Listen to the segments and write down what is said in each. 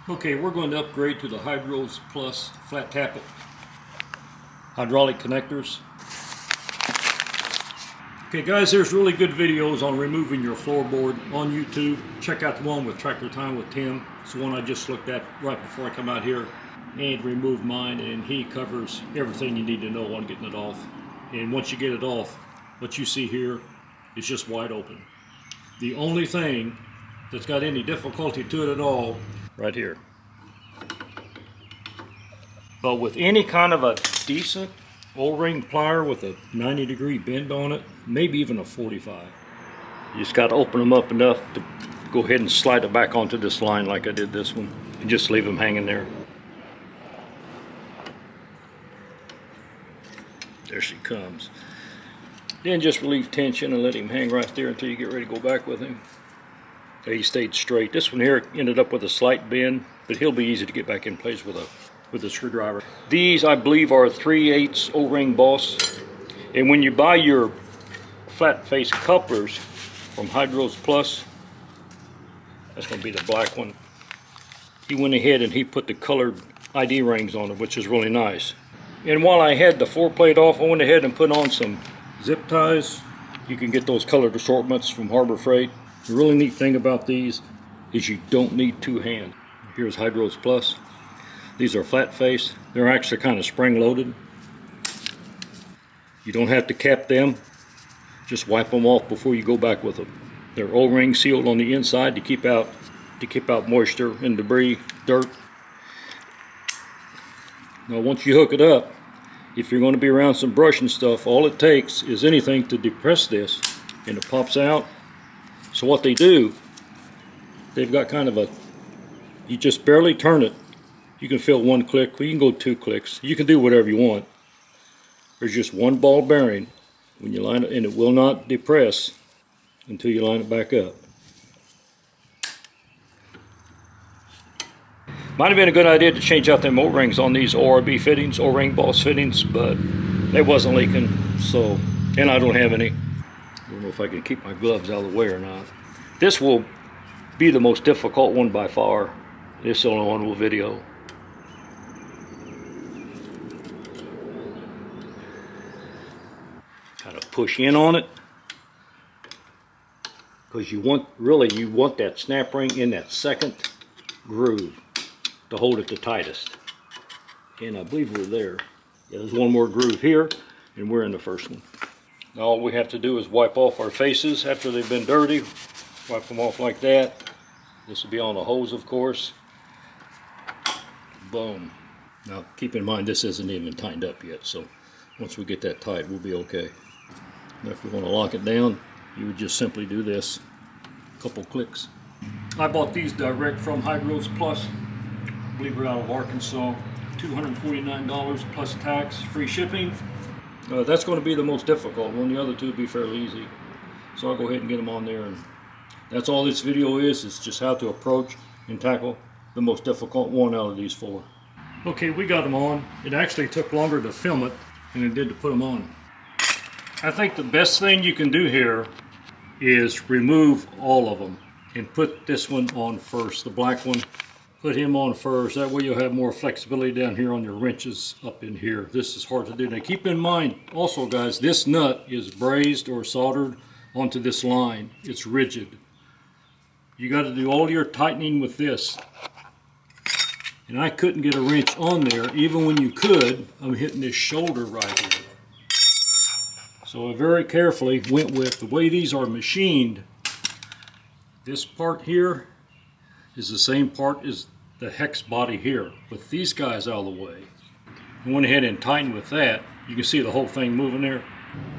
Okay, we're going to upgrade to the HYDROSPLUS FLATFACE hydraulic connectors. Okay guys, there's really good videos on removing your floorboard on YouTube. Check out the one with Tractor Time with Tim. It's the one I just looked at right before I come out here and removed mine, and he covers everything you need to know on getting it off. And once you get it off, what you see here is just wide open. The only thing that's got any difficulty to it at all, right here. But with any kind of a decent O-ring plier with a 90-degree bend on it, maybe even a 45, you just got to open them up enough to go ahead and slide it back onto this line like I did this one, and just leave them hanging there. There she comes. Then just relieve tension and let him hang right there until you get ready to go back with him. He stayed straight. This one here ended up with a slight bend, but he'll be easy to get back in place with a screwdriver. These, I believe, are 3/8 O-ring boss. And when you buy your flat face couplers from HYDROSPLUS, that's going to be the black one, he went ahead and he put the colored ID rings on it, which is really nice. And while I had the 4-plate off, I went ahead and put on some zip ties. You can get those colored assortments from Harbor Freight. The really neat thing about these is you don't need two hands. Here's HYDROSPLUS. These are flat face. They're actually kind of spring loaded. You don't have to cap them. Just wipe them off before you go back with them. They're O-ring sealed on the inside to keep out moisture and debris, dirt. Now once you hook it up, if you're going to be around some brush and stuff, all it takes is anything to depress this and it pops out. So what they do, they've got kind of a, you just barely turn it. You can feel one click, or you can go 2 clicks. You can do whatever you want. There's just one ball bearing when you line it, and it will not depress until you line it back up. Might have been a good idea to change out them O-rings on these ORB fittings, O-ring boss fittings, but they wasn't leaking, so, and I don't have any. I don't know if I can keep my gloves out of the way or not. This will be the most difficult one by far. This is the only one we'll video. Kind of push in on it, because you want that snap ring in that second groove to hold it the tightest. And I believe we're there. Yeah, there's one more groove here, and we're in the first one. Now all we have to do is wipe off our faces after they've been dirty. Wipe them off like that. This will be on the hose, of course. Boom. Now keep in mind this isn't even tightened up yet, so once we get that tight, we'll be okay. Now if you want to lock it down, you would just simply do this. A couple clicks. I bought these direct from HYDROSPLUS. I believe we're out of Arkansas. $249 plus tax, free shipping. That's going to be the most difficult one. The other two would be fairly easy. So I'll go ahead and get them on there. And that's all this video is just how to approach and tackle the most difficult one out of these 4. Okay, we got them on. It actually took longer to film it than it did to put them on. I think the best thing you can do here is remove all of them and put this one on first, the black one. Put him on first. That way you'll have more flexibility down here on your wrenches up in here. This is hard to do. Now keep in mind also, guys, this nut is brazed or soldered onto this line. It's rigid. You got to do all your tightening with this. And I couldn't get a wrench on there. Even when you could, I'm hitting this shoulder right here. So I very carefully went with the way these are machined. This part here is the same part as the hex body here, with these guys out of the way. I went ahead and tightened with that. You can see the whole thing moving there.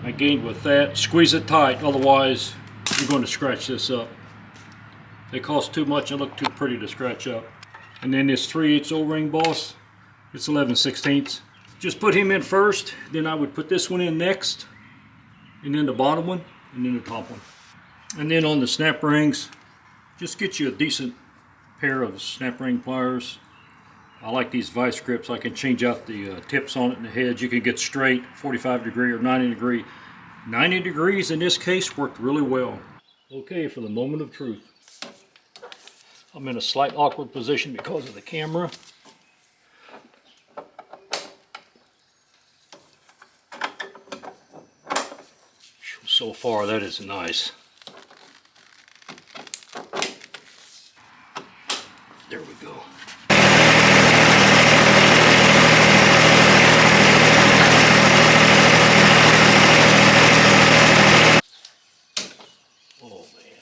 I gained with that. Squeeze it tight, otherwise you're going to scratch this up. They cost too much and look too pretty to scratch up. And then this 3/8 O-ring boss, it's 11/16. Just put him in first, then I would put this one in next, and then the bottom one, and then the top one. And then on the snap rings, just get you a decent pair of snap ring pliers. I like these vice grips. I can change out the tips on it and the heads. You can get straight, 45 degree or 90 degree. 90 degrees in this case worked really well. Okay, for the moment of truth. I'm in a slight awkward position because of the camera. So far, that is nice. There we go. Oh man.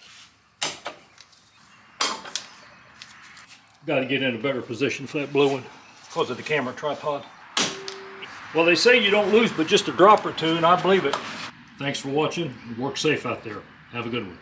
Got to get in a better position for that blue one because of the camera tripod. Well, they say you don't lose but just a drop or two, and I believe it. Thanks for watching. Work safe out there. Have a good one.